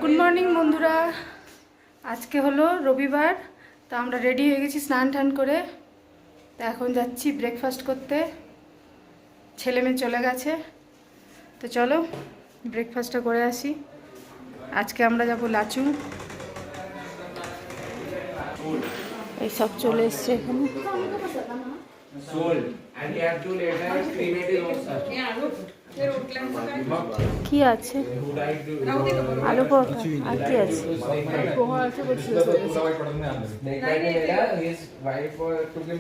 Good morning বন্ধুরা। আজকে হলো রবিবার, তো আমরা রেডি হয়ে গেছি স্নান টান করে। তো এখন যাচ্ছি ব্রেকফাস্ট করতে। ছেলে মেয়ে চলে গেছে, তো চলো ব্রেকফাস্টটা করে আসি। আজকে আমরা যাব লাচুং। এই সব চলে এসছে এখানে। কি আছে? আলু পরোটা আর কি আছে?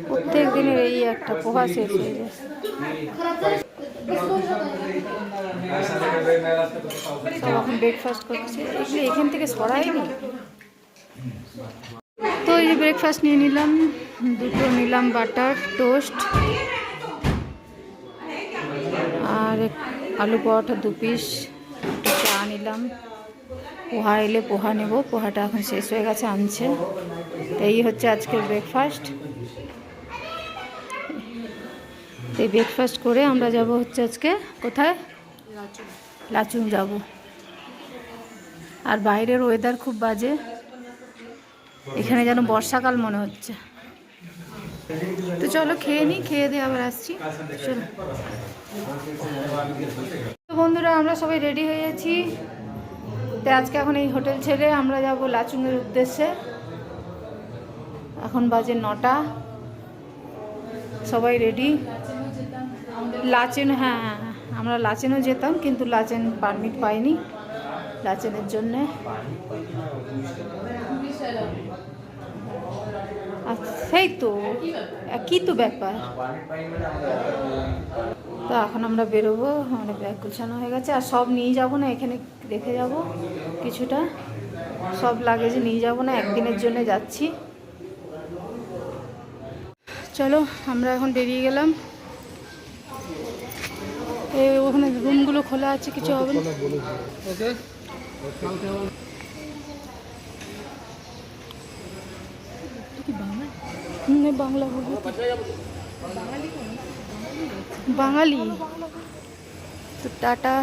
প্রত্যেক দিনের এই একটা পোহা শেষ হয়ে যায়। সব এখন ব্রেকফাস্ট করছে, এগুলো এখান থেকে সরাইনি। তো এই যে ব্রেকফাস্ট নিয়ে নিলাম, দুটো নিলাম বাটার টোস্ট আর আলু পরোটা 2 পিস, চা নিলাম। পোহা এলে পোহা নেব, পোহাটা এখন শেষ হয়ে গেছে, আনছে। তো এই হচ্ছে আজকের ব্রেকফাস্ট। এই ব্রেকফাস্ট করে আমরা যাব হচ্ছে আজকে কোথায়? লাচুং যাব। আর বাইরের ওয়েদার খুব বাজে, এখানে যেন বর্ষাকাল মনে হচ্ছে। তো চলো খেয়ে নিই, খেয়ে দিয়ে আবার আসছি। চলো। তো বন্ধুরা আমরা সবাই রেডি হয়ে গেছি। তো আজকে এখন এই হোটেল ছেড়ে আমরা যাব লাচুংয়ের উদ্দেশ্যে। এখন বাজে 9টা, সবাই রেডি। লাচেন, হ্যাঁ আমরা লাচেনও যেতাম, কিন্তু লাচেন পারমিট পাইনি লাচেনের জন্যে। সেই তো একই তো ব্যাপার। তো এখন আমরা বেরোবো, আমাদের ব্যাগ গুছানো হয়ে গেছে। আর সব নিয়ে যাব না, এখানে রেখে যাব কিছুটা, সব লাগেজ নিয়ে যাব না, একদিনের জন্য যাচ্ছি। চলো আমরা এখন বেরিয়ে গেলাম। ওখানে রুমগুলো খোলা আছে, কিছু হবে না। বাংলা বলবো, বাঙালি তো টাটা।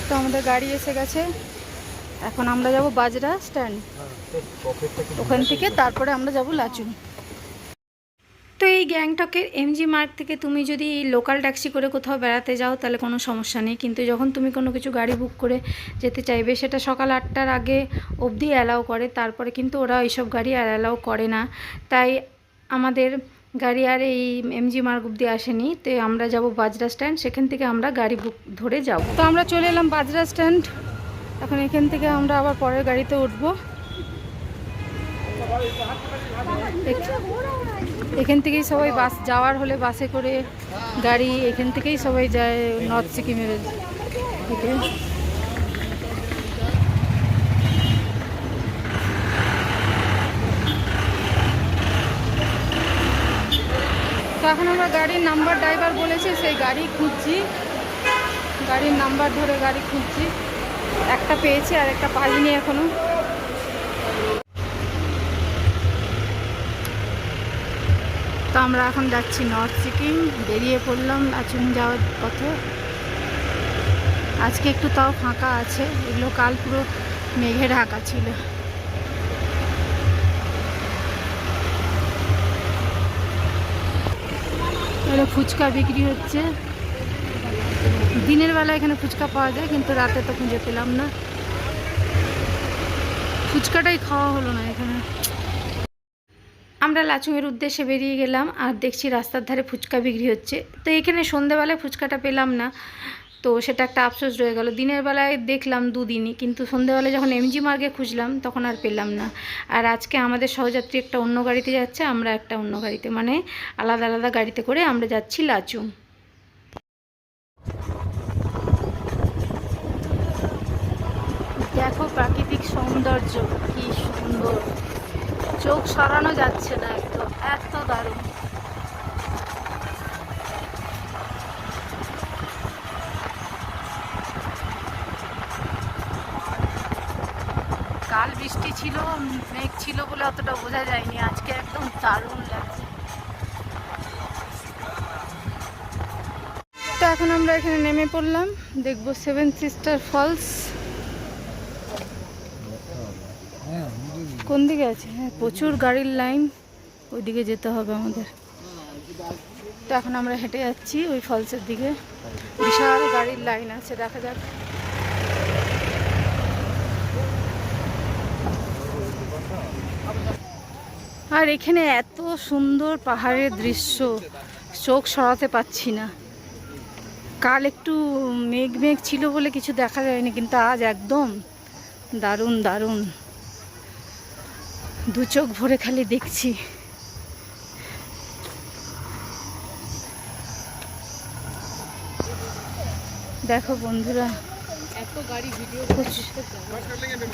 তো আমাদের গাড়ি এসে গেছে, এখন আমরা যাব বাজরা স্ট্যান্ড, ওখান থেকে তারপরে আমরা যাব লাচুং। তো এই গ্যাংটকের এমজি মার্গ থেকে তুমি যদি লোকাল ট্যাক্সি করে কোথাও বেড়াতে যাও তাহলে কোনো সমস্যা নেই, কিন্তু যখন তুমি কোনো কিছু গাড়ি বুক করে যেতে চাইবে, সেটা সকাল 8টার আগে অবধি অ্যালাউ করে, তারপরে কিন্তু ওরা এইসব গাড়ি আর অ্যালাউ করে না। তাই আমাদের গাড়ি আর এই এমজি মার্গ অবধি আসেনি। তো আমরা যাব বাজরা স্ট্যান্ড, সেখান থেকে আমরা গাড়ি বুক ধরে যাব। তো আমরা চলে এলাম বাজরা স্ট্যান্ড, এখন এখান থেকে আমরা আবার পরের গাড়িতে উঠবো। এখান থেকেই সবাই বাস যাওয়ার হলে বাসে করে গাড়ি, এখান থেকেই সবাই যায় নর্থ সিকিমের থেকে। তো এখন আমরা গাড়ির নাম্বার, ড্রাইভার বলেছে সেই গাড়ি খুঁজছি, গাড়ির নাম্বার ধরে গাড়ি খুঁজছি। একটা পেয়েছি আর একটা পাইনি এখনো। তো আমরা এখন যাচ্ছি নর্থ সিকিম, বেরিয়ে পড়লাম লাচুং যাওয়ার পথে। আজকে একটু তাও ফাঁকা আছে, এগুলো কাল পুরো মেঘে ঢাকা ছিল। ফুচকা বিক্রি হচ্ছে, দিনের বেলা এখানে ফুচকা পাওয়া যায়, কিন্তু রাতে তো খুঁজে পেলাম না, ফুচকাটাই খাওয়া হলো না এখানে। আমরা লাচুংয়ের উদ্দেশ্যে বেরিয়ে গেলাম, আর দেখছি রাস্তার ধারে ফুচকা বিক্রি হচ্ছে। তো এখানে সন্ধেবেলায় ফুচকাটা পেলাম না, তো সেটা একটা আফসোস রয়ে গেল। দিনের বেলায় দেখলাম দুদিনই, কিন্তু সন্ধেবেলায় যখন এমজি মার্গে খুঁজলাম তখন আর পেলাম না। আর আজকে আমাদের সহযাত্রী একটা অন্য গাড়িতে যাচ্ছে, আমরা একটা অন্য গাড়িতে, মানে আলাদা আলাদা গাড়িতে করে আমরা যাচ্ছি লাচুং। দেখো প্রাকৃতিক সৌন্দর্য কি সুন্দর, চোখ সরানো যাচ্ছে না, একদম এত দারুণ। কাল বৃষ্টি ছিল, মেঘ ছিল বলে অতটা বোঝা যায়নি, আজকে একদম দারুণ লাগছে। তো এখন আমরা এখানে নেমে পড়লাম, দেখবো সেভেন সিস্টার ফলস। কোন দিকে আছে? হ্যাঁ, প্রচুর গাড়ির লাইন, ওইদিকে যেতে হবে আমাদের। তো এখন আমরা হেঁটে যাচ্ছি ওই ফলসের দিকে, বিশাল গাড়ির লাইন আছে, দেখা যাক। আর এখানে এত সুন্দর পাহাড়ের দৃশ্য, চোখ সরাতে পারছি না। কাল একটু মেঘ মেঘ ছিল বলে কিছু দেখা যায়নি, কিন্তু আজ একদম দারুণ দারুণ, দু চোখ ভরে খালি দেখছি। দেখো বন্ধুরা, এত গাড়ি, ভিডিও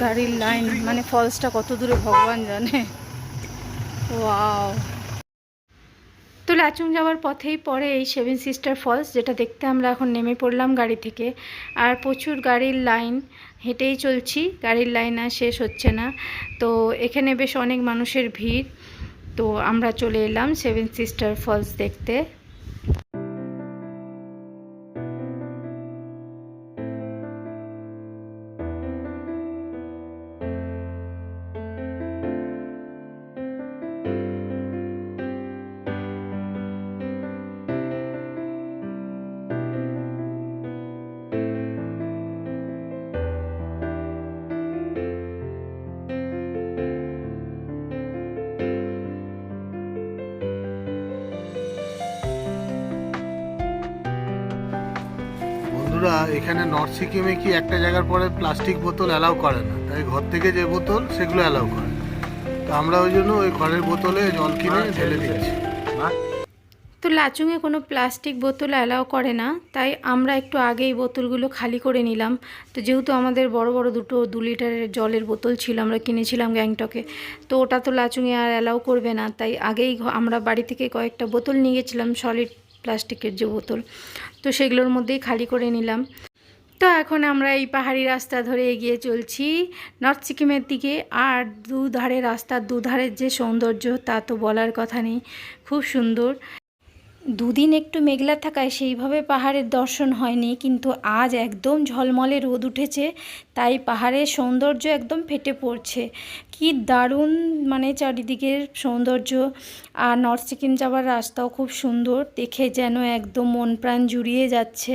গাড়ির লাইন, মানে ফলসটা কত দূরে ভগবান জানে। ওয়াও। তো লাচুং যাওয়ার পথেই পড়ে এই সেভেন সিস্টার ফলস, যেটা দেখতে আমরা এখন নেমে পড়লাম গাড়ি থেকে। আর প্রচুর গাড়ির লাইন, হেঁটেই চলছি, গাড়ির লাইন আর শেষ হচ্ছে না। তো এখানে বেশ অনেক মানুষের ভিড়। তো আমরা চলে এলাম সেভেন সিস্টার ফলস দেখতে। এখানে নর্থ সিকিমে কি একটা জায়গার পরে প্লাস্টিক বোতল অ্যালাউ করে না, তাই ঘর থেকে যে বোতল সেগুলো অ্যালাউ করে। তো আমরা ওই জন্য ওই ঘরের বোতলে জল কিনে ঢেলে দিচ্ছি। তো লাচুংয়ে কোনো প্লাস্টিক বোতল অ্যালাউ করে না, তাই আমরা একটু আগেই বোতলগুলো খালি করে নিলাম। তো যেহেতু আমাদের বড় বড় দুটো 2 লিটারের জলের বোতল ছিল, আমরা কিনেছিলাম গ্যাংটকে, তো ওটা তো লাচুংয়ে আর অ্যালাউ করবে না, তাই আগেই আমরা বাড়ি থেকে কয়েকটা বোতল নিয়ে গেছিলাম, সলিড প্লাস্টিকের যে বোতল, তো সেগুলোর মধ্যেই খালি করে নিলাম। তো এখন আমরা এই পাহাড়ি রাস্তা ধরে এগিয়ে চলছি নর্থ সিকিমের দিকে। আর দুধারে রাস্তার দুধারের যে সৌন্দর্য তা তো বলার কথা নেই, খুব সুন্দর। দুদিন একটু মেঘলা থাকায় সেইভাবে পাহাড়ের দর্শন হয়নি, কিন্তু আজ একদম ঝলমলে রোদ উঠেছে, তাই পাহাড়ের সৌন্দর্য একদম ফেটে পড়ছে। কি দারুণ মানে চারিদিকের সৌন্দর্য। আর নর্থ সিকিম যাওয়ার রাস্তাও খুব সুন্দর, দেখে যেন একদম মন প্রাণ জুড়িয়ে যাচ্ছে।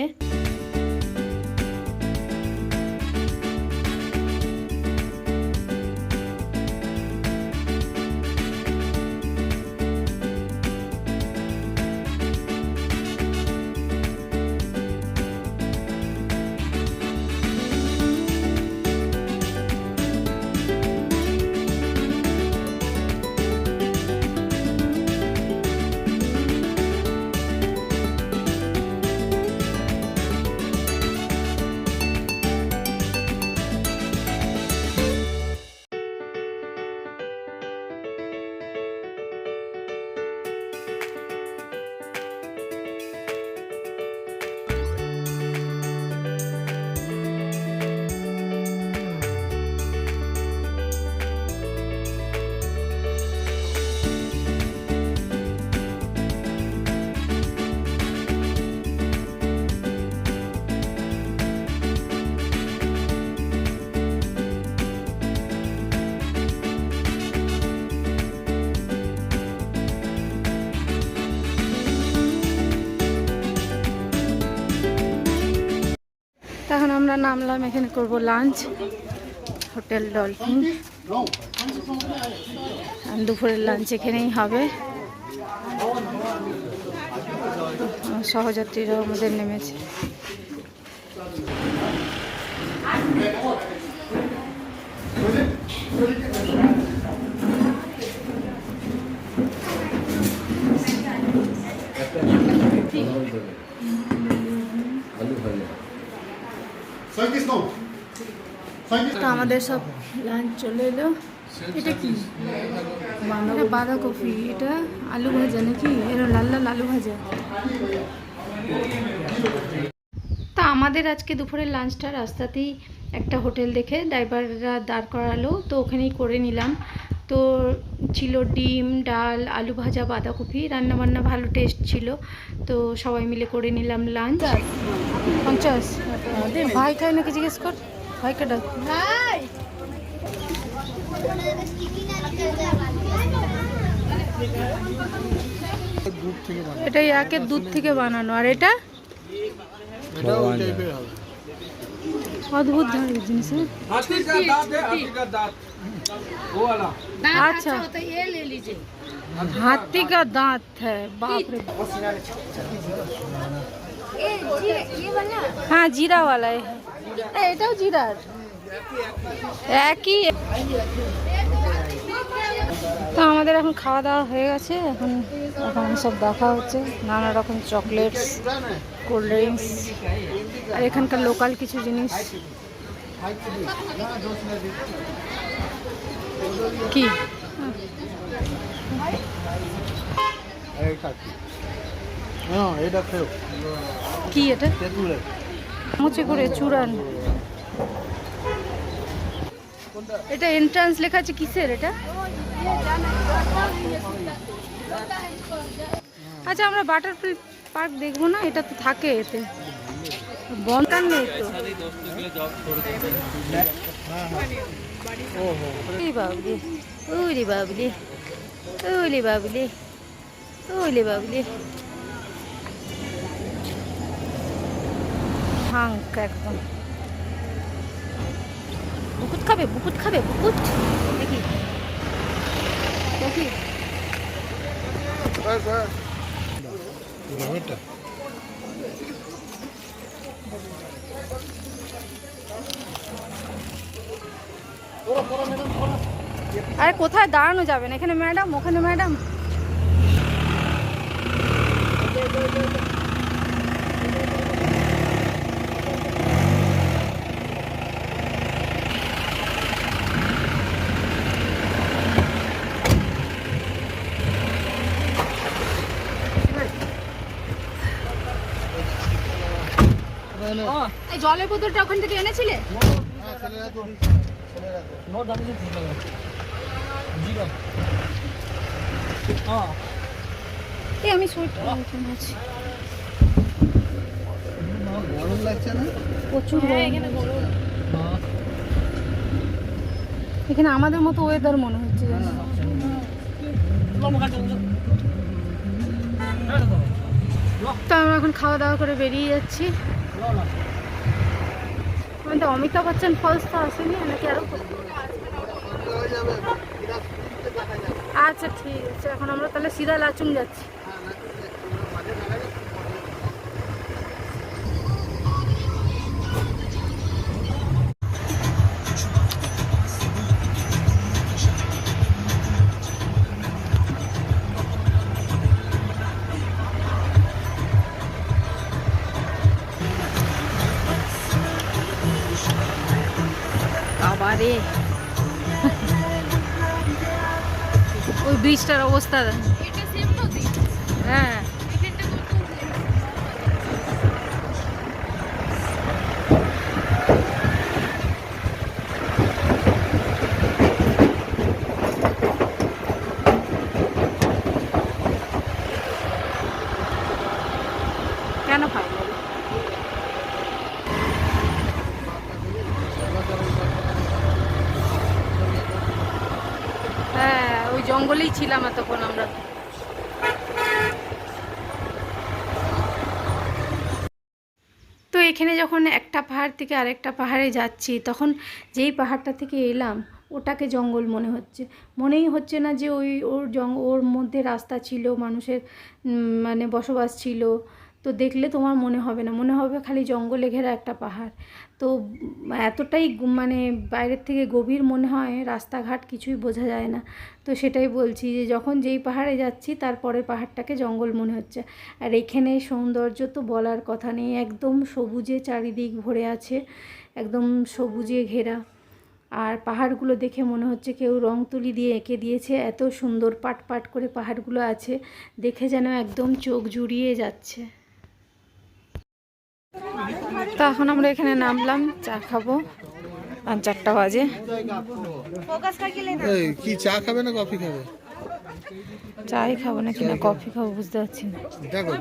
তখন আমরা নামলাম, এখানে করব লাঞ্চ, হোটেল ডলফিন। দুপুরের লাঞ্চ এখানেই হবে। সহযাত্রীরাও আমাদের নেমেছে। তো আমাদের সব লাঞ্চ চলে এলো। এটা কি? এটা বাঁধাকপি, এটা আলু ভাজা নাকি? এর লাল লাল আলু ভাজা। তা আমাদের আজকে দুপুরের লাঞ্চটা রাস্তাতেই একটা হোটেল দেখে ড্রাইভাররা দাঁড় করালো, তো ওখানেই করে নিলাম। তো ছিল ডিম, ডাল, আলু ভাজা, বাঁধাকপি, রান্নাবান্না ভালো টেস্ট ছিল। তো সবাই মিলে করে নিলাম লাঞ্চ। 50 ভাই খাই নাকি জিজ্ঞেস কর, ভাইকে ডাক। এটা ইয়াকের দুধ থেকে বানানো, আর এটা অদ্ভুত ধরনের জিনিস। अच्छा हाथी का दांत है, बाप रे। हाँ जीरा वाला है, এটাও জিরার একই। তো আমাদের এখন খাওয়া দাওয়া হয়ে গেছে, এখন সব দেখা হচ্ছে, নানা রকম চকলেটস, কোল্ড ড্রিঙ্কস, আর এখানকার লোকাল কিছু জিনিস। কি কি এটা মুচে করে চূড়ান। এটা এন্ট্রান্স লেখা আছে, কিসের এটা? আচ্ছা আমরা বাটারফ্লাই পার্ক দেখবো না? এটা তো থাকে এতে, বন্ধ নেই তো। বাবলি ওরে বাবলি, ওলে বাবলি, ওলে বাবলি, হাঙ্ক একদম। বুকুত খাবে, বুকুত খাবে, বুকুত দেখি দেখি। আরে কোথায় দাঁড়ানো যাবে না, এখানে ম্যাডাম, ওখানে ম্যাডাম। এই জলের বোতলটা ওখান থেকে এনেছিলে? আমি প্রচুর এখানে আমাদের মতো ওয়েদার মনে হচ্ছে। তো আমরা এখন খাওয়া দাওয়া করে বেরিয়ে যাচ্ছি। আমাদের অমিতাভ বচ্চন ফলস তো আসেনি নাকি আরো? আচ্ছা ঠিক আছে, এখন আমরা তাহলে সিধা লাচুং যাচ্ছি। আবারে ওই ব্রিজটার অবস্থা, হ্যাঁ কেন খাই? হ্যাঁ ওই জঙ্গলেই ছিলাম এতক্ষণ আমরা। তো এখানে যখন একটা পাহাড় থেকে আরেকটা পাহাড়ে যাচ্ছি, তখন যেই পাহাড়টা থেকে এলাম ওটাকে জঙ্গল মনে হচ্ছে, মনেই হচ্ছে না যে ওর মধ্যে রাস্তা ছিল, মানুষের মানে বসবাস ছিল। তো দেখলে তোমার মনে হবে না, মনে হবে খালি জঙ্গলে ঘেরা একটা পাহাড়। তো এতটাই মানে বাইরের থেকে গভীর মনে হয়, রাস্তাঘাট কিছুই বোঝা যায় না। তো সেটাই বলছি যে যখন যেই পাহাড়ে যাচ্ছি তারপরের পাহাড়টাকে জঙ্গল মনে হচ্ছে। আর এখানে সৌন্দর্য তো বলার কথা নেই, একদম সবুজে চারিদিক ভরে আছে, একদম সবুজে ঘেরা। আর পাহাড়গুলো দেখে মনে হচ্ছে কেউ রং তুলি দিয়ে এঁকে দিয়েছে, এত সুন্দর পাট পাট করে পাহাড়গুলো আছে, দেখে যেন একদম চোখ জুড়িয়ে যাচ্ছে। তো এখন আমরা এখানে নামলাম, চা খাবো, 4টা বাজে। এই কি চা খাবে না কফি খাবে? চাই খাবো নাকি না কফি খাবো বুঝতে পারছি না। দেখো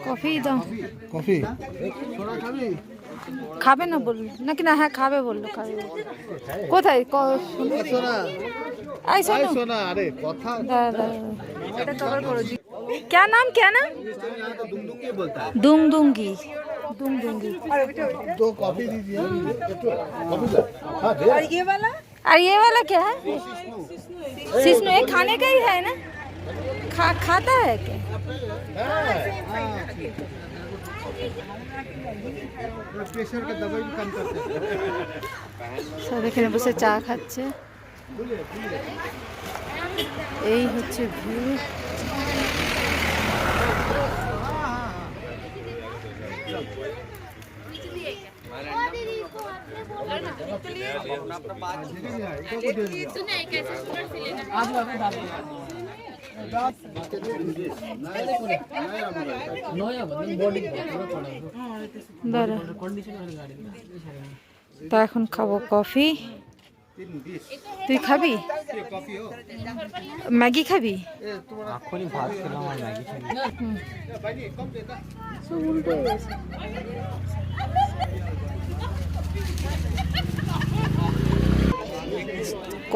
কফি দাও। কফি খাবে না বললো নাকি না? হ্যাঁ খাবে বললো, খাবে। কোথায় আই শোনো শোনা, আরে কথা দাদা এটা কভার করো। क्या नाम, क्या नाम? दुंगदुंगी, दुंगदुंगी। दो कॉफी दीजिए। और ये वाला क्या है? सिस्नु। ये खाने का ही है ना? खाता है क्या? प्रेशर का दवाई भी कम करते हैं। সব এখানে বসে চা খাচ্ছে। এই হচ্ছে ভিউ। তো এখন খাবো কফি। তুই খাবি? ম্যাগি খাবি?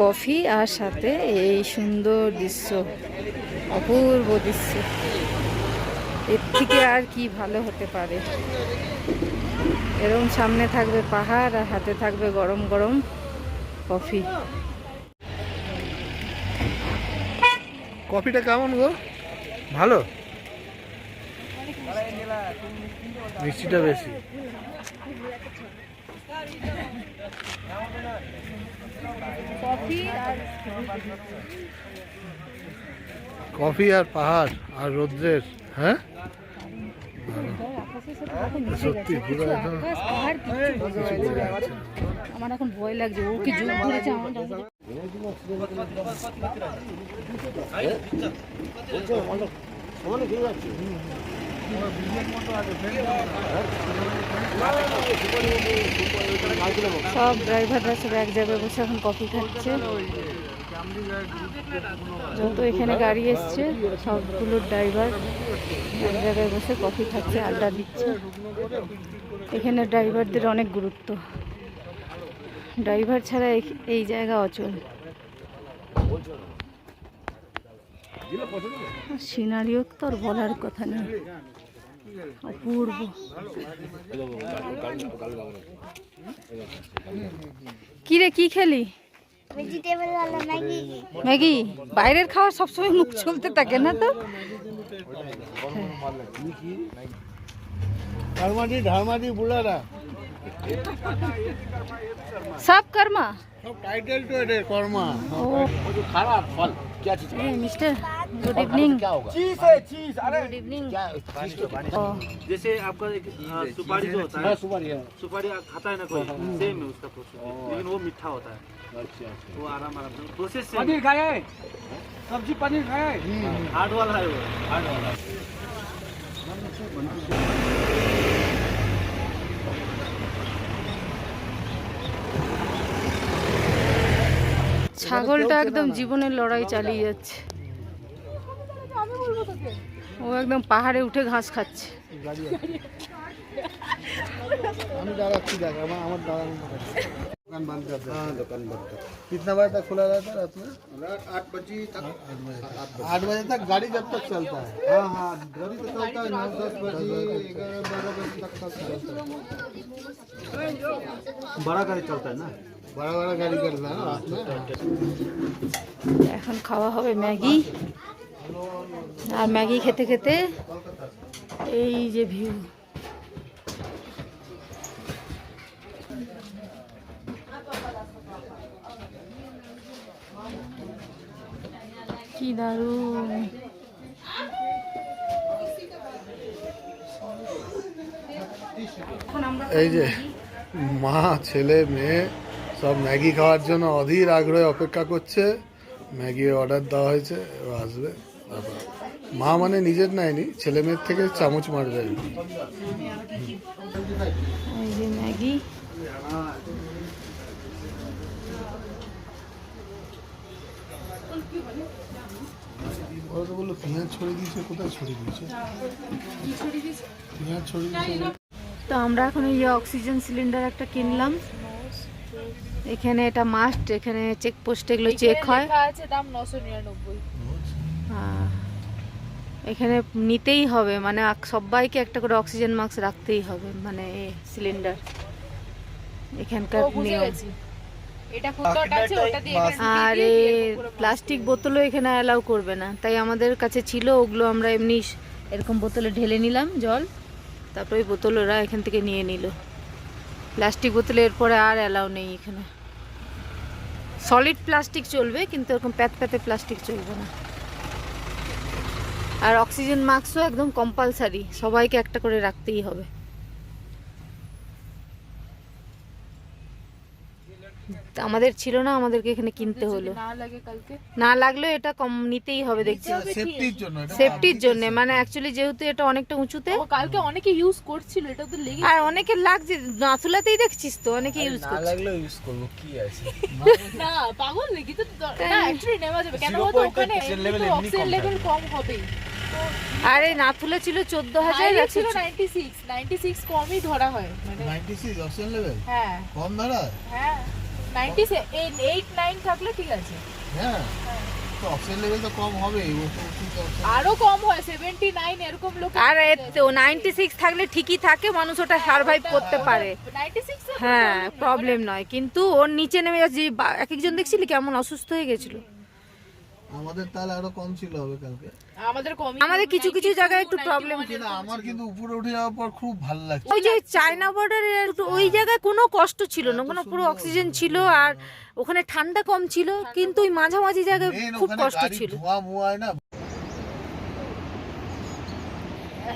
কফি আর সাথে এই সুন্দর দৃশ্য, অপূর্ব দৃশ্য। এর থেকে আর কি ভালো হতে পারে? এরকম সামনে থাকবে পাহাড় আর হাতে থাকবে গরম গরম কফি। কফিটা কেমন গো? ভালো, মিষ্টিটা বেশি। কফি আর পাহাড় আর রৌদ্রের, হ্যাঁ সত্যি পুরো একদম। আমার এখন ভয় লাগছে, ও কি জোর ধরেছে আমার। সব ড্রাইভাররা সব এক জায়গায় বসে এখন কফি খাচ্ছে। যত এখানে গাড়ি এসছে সবগুলো ড্রাইভার এক জায়গায় বসে কফি খাচ্ছে, আড্ডা দিচ্ছে। এখানে ড্রাইভারদের অনেক গুরুত্ব, ড্রাইভার ছাড়া এই জায়গা অচল। সিনারিও তো আর বলার কথা নেই, অপূর্ব। কি রে, কি খেলি? ভেজিটেবল वाला मैगी। ম্যাগি? বাইরের খাওয়া সবসময় মুখ চলতে থাকে না তো। ধারমাটি বুলারা সব কর্মা সব টাইটেল তো এটা কর্মা। ও जो खराब फल क्या चीज ए मिस्टर, गुड इवनिंग। क्या होगा? चीज है चीज। अरे गुड इवनिंग। क्या चीज तो जैसे आपका एक सुपारी जो होता है, हाँ सुपारी है। सुपारी खाता है ना कोई, सेम है उसका प्रोसेस, लेकिन वो मीठा होता है। अच्छा अच्छा वो आराम आराम से प्रोसेस से पनीर खाए, सब्जी पनीर खाए। हार्ड वाला है वो, हार्ड वाला। ছাগলটা একদম জীবনের লড়াই চালিয়ে যাচ্ছে। ও একদম পাহাড়ে উঠে ঘাস খাচ্ছে। আমি দাঁড়াচ্ছি, দেখ আমার দাঁড়ানো दुकान बंद कर दो। हाँ दुकान बंद कर। कितना बजे तक खुला रहता है रात में? रात 8 बजे तक। 8 बजे तक गाड़ी जब तक चलता है? हाँ हाँ गाड़ी तो चलता है 9-10 बजे 11-12 बजे तक चलता है। बड़ा गाड़ी चलता है ना, बड़ा बड़ा गाड़ी करता है ना रात में। এখন খাওয়া হবে ম্যাগি, আর ম্যাগি খেতে খেতে এই যে ভিউ। কি দারুণ। এই যে মা ছেলে মেয়ে সব ম্যাগি খাওয়ার জন্য অধীর আগ্রহে অপেক্ষা করছে। ম্যাগি অর্ডার দেওয়া হয়েছে, আসবে তারপর মা মানে নিজের নেয়নি, ছেলে মেয়ের থেকে চামচ মারবে আর কি। এই যে ম্যাগি, ওরা তো বললো পেঁয়াজ ছড়িয়ে দিয়েছে, কোথায় ছড়িয়ে দিয়েছে? পেঁয়াজ ছড়িয়ে দিয়েছে। তো আমরা এখন এই অক্সিজেন সিলিন্ডার একটা কিনলাম। এখানে এটা মাস্ট, এখানে চেকপোস্ট এগুলো চেক হয়। আছে দাম 999। হ্যাঁ, এখানে নিতেই হবে, মানে সবাইকে একটা করে অক্সিজেন মাস্ক রাখতেই হবে, মানে সিলিন্ডার এখানকার নিয়ম। এটা ফুটডট আছে, ওটা দিয়ে আর এই প্লাস্টিক বোতলও এখানে অ্যালাউ করবে না, তাই আমাদের কাছে ছিল ওগুলো, আমরা এমনি এরকম বোতলে ঢেলে নিলাম জল, তারপরে ওই বোতল ওরা এখান থেকে নিয়ে নিল। প্লাস্টিক বোতলে এরপরে আর অ্যালাউ নেই এখানে। সলিড প্লাস্টিক চলবে, কিন্তু এরকম প্যাতে প্লাস্টিক চলবে না। আর অক্সিজেন মাস্কও একদম কম্পালসারি, সবাইকে একটা করে রাখতেই হবে। আমাদের ছিল না, আমাদেরকে এখানে কিনতে হলো। না লাগে কালকে, না লাগলেও এটা কম নিতেই হবে দেখছি, সেফটির জন্য, সেফটির জন্য। মানে অ্যাকচুয়ালি যেহেতু এটা অনেকটা উঁচুতে, ও কালকে অনেকে ইউজ করছিল, এটা তো লেগে আর অনেকে লাগছে, নাথুলাতেই দেখছিস তো অনেকে ইউজ করছে। লাগলেও ইউজ করবো, কি আছে? না পাগল নাকি তো? না অ্যাকচুয়ালি নেওয়া যাবে কেন বলতো, ওখানে অক্সিজেন লেভেল কম হবেই। আর এই নাথুলা ছিল 14,000, হাইলে ছিল 96 কমই ধরা হয় মানে। 96 অক্সিজেন লেভেল হ্যাঁ কম ধরা? হ্যাঁ 98-9 থাকলে ঠিক আছে। হ্যাঁ, তো অক্সিজেন লেভেল তো কম হবে, আরো কম হয় 79 এরকম লোক। আর 96 থাকলে ঠিকই থাকে, মানুষ ওটা সার্ভাইভ করতে পারে। 96 হ্যাঁ, প্রবলেম নয়, কিন্তু ওর নিচে নেমে যাচ্ছে। এক একজন দেখছিলি কেমন অসুস্থ হয়ে গেছিল। আমাদের তাহলে আরো কম ছিল হবে কালকে। আমাদের কিছু কিছু জায়গায় একটু প্রবলেম। আমার কিন্তু উপরে উঠে যাওয়ার পর খুব ভালো লাগছে। ওই যে চায়না বর্ডারের ওই জায়গায় কোনো কষ্ট ছিল না, কোনো পুরো অক্সিজেন ছিল, আর ওখানে ঠান্ডা কম ছিল, কিন্তু ওই মাঝামাঝি জায়গায় খুব কষ্ট ছিল। ধোঁয়া মোয়ায় না।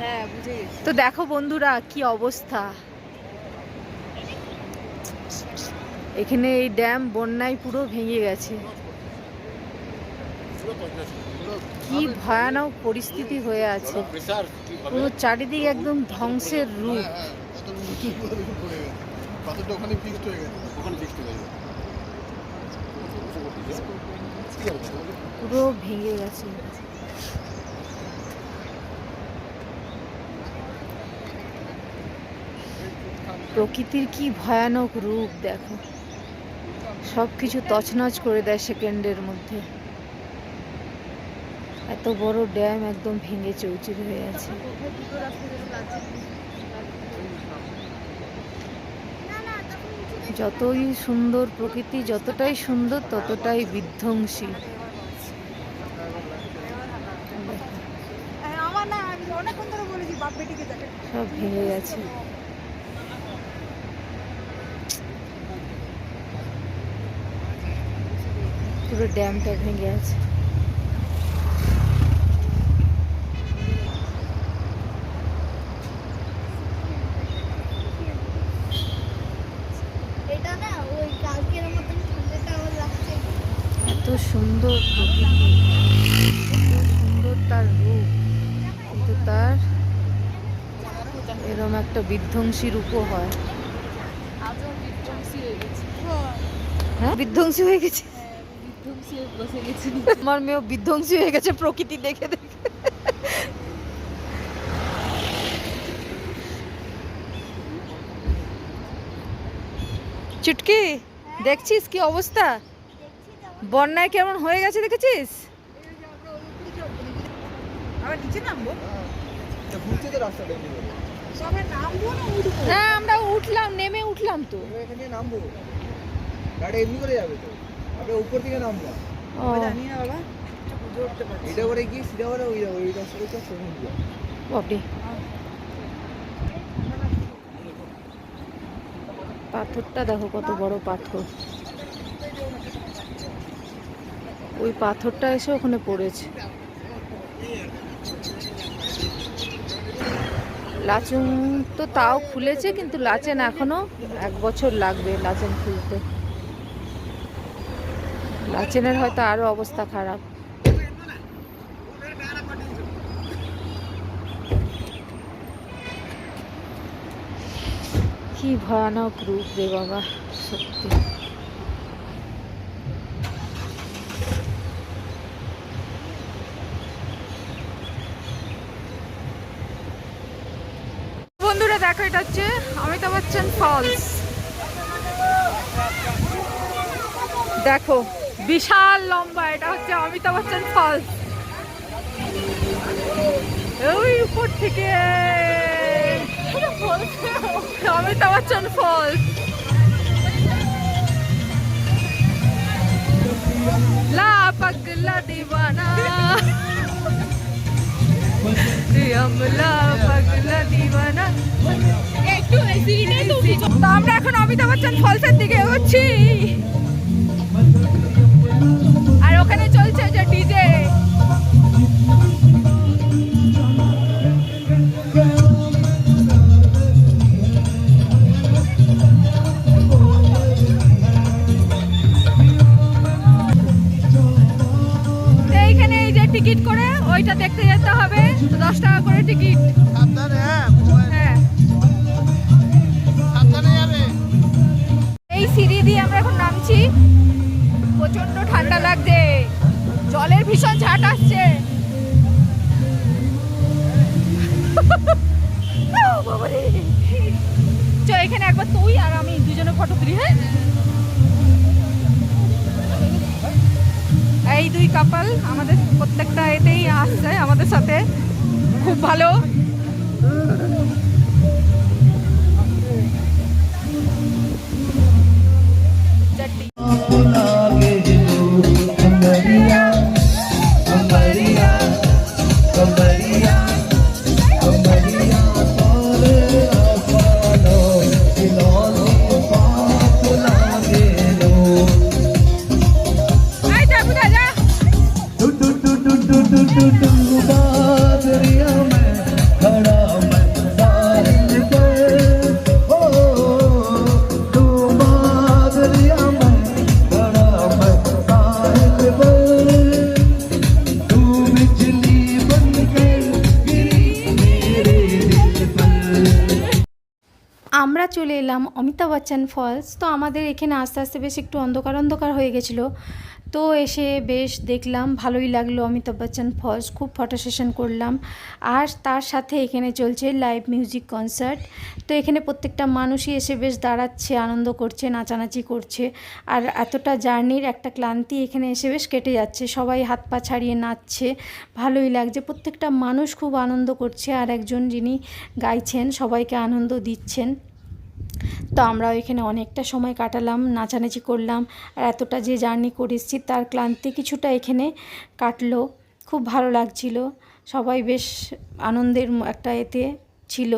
হ্যাঁ বুঝে গেছি। তো দেখো বন্ধুরা কি অবস্থা, এখানে এই ড্যাম বন্যায় পুরো ভেঙে গেছে। কি ভয়ানক পরিস্থিতি হয়ে আছে, পুরো চারিদিক একদম ধ্বংসের রূপ। কতটা ওখানে ফিক্সড হয়ে গেছে, পুরো ভেঙে গেছে। প্রকৃতির কি ভয়ানক রূপ দেখো, সবকিছু তছনছ করে দেয় সেকেন্ডের মধ্যে। এত বড় ড্যাম একদম ভেঙে চৌচির হয়ে আছে। যতই সুন্দর প্রকৃতি, যতটাই সুন্দর ততটাই বিধ্বংসী। সব ভেঙে গেছে। পুরো ড্যামটা ভেঙে আছে। এটা না ওই কালকের মতন ঠান্ডাটা আমার লাগছে। এত সুন্দর প্রকৃতি, এত সুন্দর তার রূপ, কিন্তু তার এরকম একটা বিধ্বংসী রূপও হয়। আজও বিধ্বংসী হয়ে গেছে। হ্যাঁ, বিধ্বংসী হয়ে গেছে। বিধ্বংসী হয়ে বসে গেছে। আমার মেয়েও বিধ্বংসী হয়ে গেছে প্রকৃতি দেখে দেখে। চুটকি, দেখছিস কি অবস্থা, বন্যায় কেমন হয়ে গেছে দেখেছিস? না, আমরা উঠলাম, নেমে উঠলাম তো। এখানে নামবো, গাড়ি এমনি করে যাবে তো, আগে উপর থেকে নামবো। ও, জানি না বাবা, এটা করে গিয়ে সিধা করে ওই যাবো, ওই রাস্তাটা সরে যাবো। বাপরে, পাথরটা দেখো কত বড় পাথর। ওই পাথরটা এসে ওখানে পড়েছে। লাচুং তো তাও খুলেছে, কিন্তু লাচেন এখনো 1 বছর লাগবে লাচেন খুলতে। লাচেনের হয়তো আরো অবস্থা খারাপ। কি ভয়ানক রূপ রে বাবা, সত্যি। বন্ধুরা দেখো, এটা হচ্ছে অমিতাভ বচ্চন ফলস। দেখো বিশাল লম্বা, এটা হচ্ছে অমিতাভ বচ্চন ফলস। ওই উপর থেকে অমিতাভ বচ্চন ফলস। লা পাগলা দিওয়ানা, লা পাগলা দিওয়ানা। একটু সিঁড়িটাই তো উঠি। তো আমরা এখন অমিতাভ বচ্চন ফলসের দিকে এগোচ্ছি, আর ওখানে চলছে যে ডিজে। এইখানে এই যে টিকিট করে ওইটা দেখতে যেতে হবে, 10 টাকা করে টিকিট। সাবধানে, হ্যাঁ মোবাইল হ্যাঁ, সাবধানে যাবে। এই সিঁড়ি দিয়ে আমরা এখন নামছি। প্রচন্ড ঠান্ডা লাগছে, জলের ভীষণ ঝাট আসছে। বাবারে, চ এখানে একবার তুই আর আমি দুজনে ফটো তুলি। হ্যাঁ, এই দুই কাপল আমাদের প্রত্যেকটা এতেই আসছে আমাদের সাথে, খুব ভালো। আমরা চলে এলাম অমিতাভ বচ্চন ফলস। তো আমাদের এখানে আস্তে আস্তে বেশ একটু অন্ধকার অন্ধকার হয়ে গেছিলো, তো এসে বেশ দেখলাম, ভালোই লাগলো অমিতাভ বচ্চন ফলস। খুব ফটো সেশন করলাম, আর তার সাথে এখানে চলছে লাইভ মিউজিক কনসার্ট। তো এখানে প্রত্যেকটা মানুষই এসে বেশ দাঁড়াচ্ছে, আনন্দ করছে, নাচানাচি করছে, আর এতটা জার্নির একটা ক্লান্তি এখানে এসে বেশ কেটে যাচ্ছে। সবাই হাত পা ছাড়িয়ে নাচছে, ভালোই লাগছে। প্রত্যেকটা মানুষ খুব আনন্দ করছে, আর একজন যিনি গাইছেন সবাইকে আনন্দ দিচ্ছেন। তো আমরা এখানে অনেকটা সময় কাটালাম, নাচানাচি করলাম, আর এতটা যে জার্নি করে এসেছি তার ক্লান্তি কিছুটা এখানে কাটলো। খুব ভালো লাগছিল, সবাই বেশ আনন্দের একটা এতে ছিল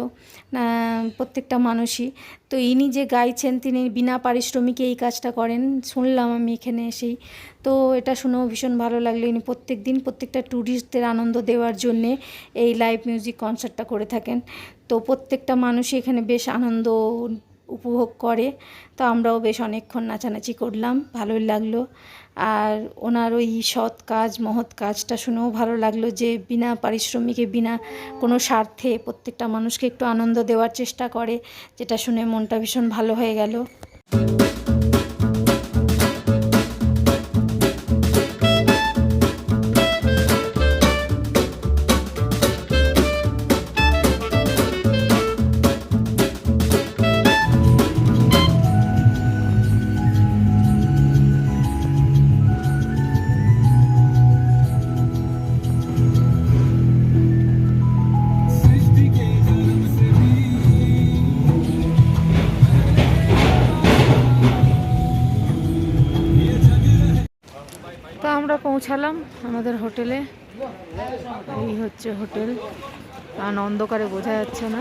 প্রত্যেকটা মানুষই। তো ইনি যে গাইছেন তিনি বিনা পারিশ্রমিকে এই কাজটা করেন, শুনলাম আমি এখানে এসেই। তো এটা শুনেও ভীষণ ভালো লাগলো। ইনি প্রত্যেক দিন প্রত্যেকটা ট্যুরিস্টদের আনন্দ দেওয়ার জন্যে এই লাইভ মিউজিক কনসার্টটা করে থাকেন। তো প্রত্যেকটা মানুষই এখানে বেশ আনন্দ উপভোগ করে। তো আমরাও বেশ অনেকক্ষণ নাচানাচি করলাম, ভালোই লাগলো। আর ওনার ওই সৎ কাজ, মহৎ কাজটা শুনেও ভালো লাগলো, যে বিনা পারিশ্রমিকে, বিনা কোনো স্বার্থে প্রত্যেকটা মানুষকে একটু আনন্দ দেওয়ার চেষ্টা করে, যেটা শুনে মনটা ভীষণ ভালো হয়ে গেল। তো আমরা পৌঁছালাম আমাদের হোটেলে। এই হচ্ছে হোটেল, কারণ অন্ধকারে বোঝা যাচ্ছে না।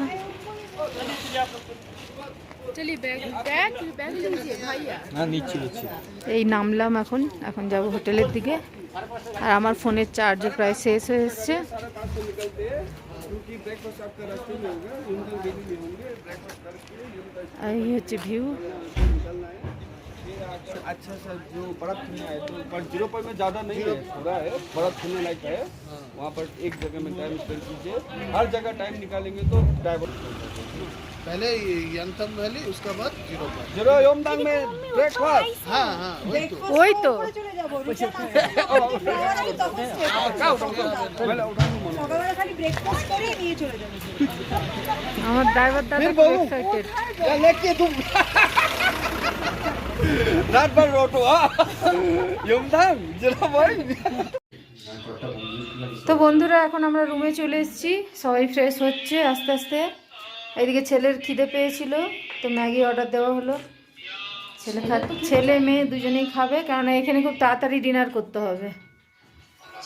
এই নামলাম, এখন যাব হোটেলের দিকে। আর আমার ফোনের চার্জ প্রায় শেষ হয়ে এসছে। এই হচ্ছে ভিউ। अच्छा सर, जो बर्फ खिलने आए तो पर 0 पर में ज़्यादा नहीं है, थोड़ा है बर्फ खिलने लायक है। वहाँ पर एक जगह में टाइम स्पेंड कीजिए, हर जगह टाइम निकालेंगे तो डाइवर्ट। पहले यंगथम वैली, उसके बाद 0 पॉइंट। जीरो योमदांग में ब्रेकफास्ट हाँ हाँ वही तो। ওই তো সকালবেলা খালি ব্রেকফাস্ট করে নিয়ে চলে যাবে। আমার ড্রাইভার দাদা फिर খুব बहू এক্সাইটেড। क्या लेके तुम रात भर रोटो योमदांग जीरो पॉइंट। তো বন্ধুরা এখন আমরা রুমে চলে এসেছি, সবাই ফ্রেশ হচ্ছে আস্তে আস্তে। এইদিকে ছেলের খিদে পেয়েছিল তো ম্যাগি অর্ডার দেওয়া হলো। ছেলে মেয়ে দুজনেই খাবে, কারণ এখানে খুব তাড়াতাড়ি ডিনার করতে হবে,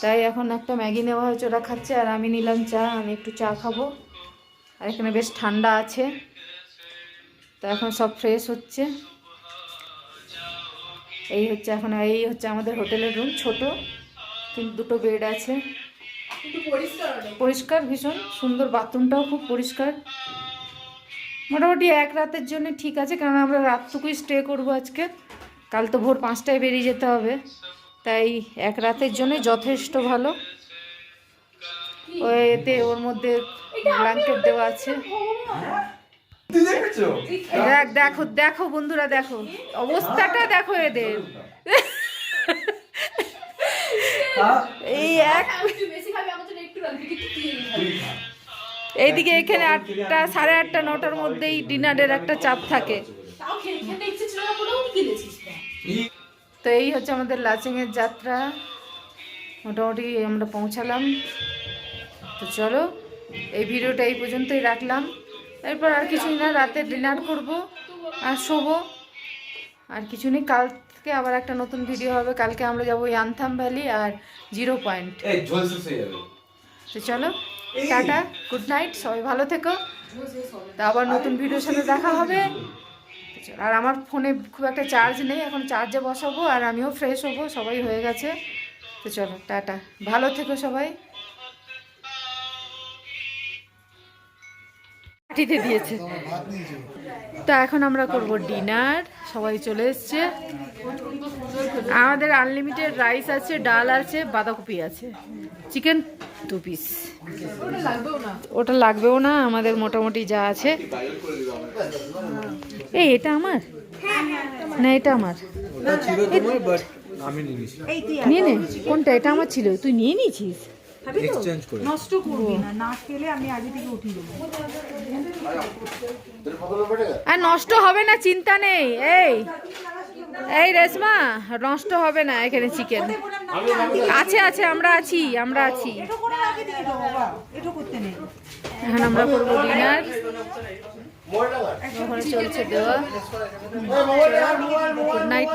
তাই এখন একটা ম্যাগি নেওয়া হয়েছে, ওরা খাচ্ছে আর আমি নিলাম চা। আমি একটু চা খাবো, আর এখানে বেশ ঠান্ডা আছে। তো এখন সব ফ্রেশ হচ্ছে। এই হচ্ছে আমাদের হোটেলের রুম, ছোট কিন্তু 2টো বেড আছে, পরিষ্কার ভীষণ সুন্দর, বাথরুমটাও খুব পরিষ্কার। মোটামুটি এক রাতের জন্য ঠিক আছে, কারণ আমরা রাতটুকুই স্টে করব আজকে, কাল তো ভোর 5টায় বেরিয়ে যেতে হবে, তাই এক রাতের জন্য যথেষ্ট ভালো। এতে ওর মধ্যে ব্ল্যাঙ্কেট দেওয়া আছে। দেখো দেখো বন্ধুরা, দেখো অবস্থাটা দেখো এদের। এই এক এইদিকে এখানে 8টা, 8:30, 9টার মধ্যেই ডিনারের একটা চাপ থাকে। তো এই হচ্ছে আমাদের লাচেংয়ের যাত্রা, মোটামুটি আমরা পৌঁছালাম। তো চলো এই ভিডিওটা এই পর্যন্তই রাখলাম, এরপর আর কিছুই না, রাতে ডিনার করব আর শোবো, আর কিছু নেই। কালকে আবার একটা নতুন ভিডিও হবে, কালকে আমরা যাবো ইয়ানথাম ভ্যালি আর 0 পয়েন্ট। তো চলো টাটা, গুড নাইট, সবাই ভালো থেকো। তা আবার নতুন ভিডিওর সাথে দেখা হবে। আর আমার ফোনে খুব একটা চার্জ নেই, এখন চার্জে বসাবো, আর আমিও ফ্রেশ হবো, সবাই হয়ে গেছে। তো চলো টাটা, ভালো থেকো সবাই। পাঠিয়ে দিয়েছে। তো এখন আমরা করব ডিনার, সবাই চলে এসছে। আমাদের আনলিমিটেড রাইস আছে, ডাল আছে, বাঁধাকপি আছে, চিকেন 2 পিস। ওটা লাগবেও না, আমাদের মোটামুটি যা আছে। এই এটা আমার না, এটা আমার নিয়ে নে। কোনটা? এটা আমার ছিল, তুই নিয়ে নিয়েছিস? নষ্ট করবি না, না খেলে আমি আগে থেকে উঠিয়ে দেবো। আর নষ্ট হবে না, চিন্তা নেই। এই রেশমা, নষ্ট হবে না, এখানে চিকেন আছে আছে, আমরা আছি। এটা করে আগে দিয়ে দাও বাবা, এটা করতে নেই। এখন আমরা করবো ডিনার, ওখানে চলছে দেওয়া। Good night.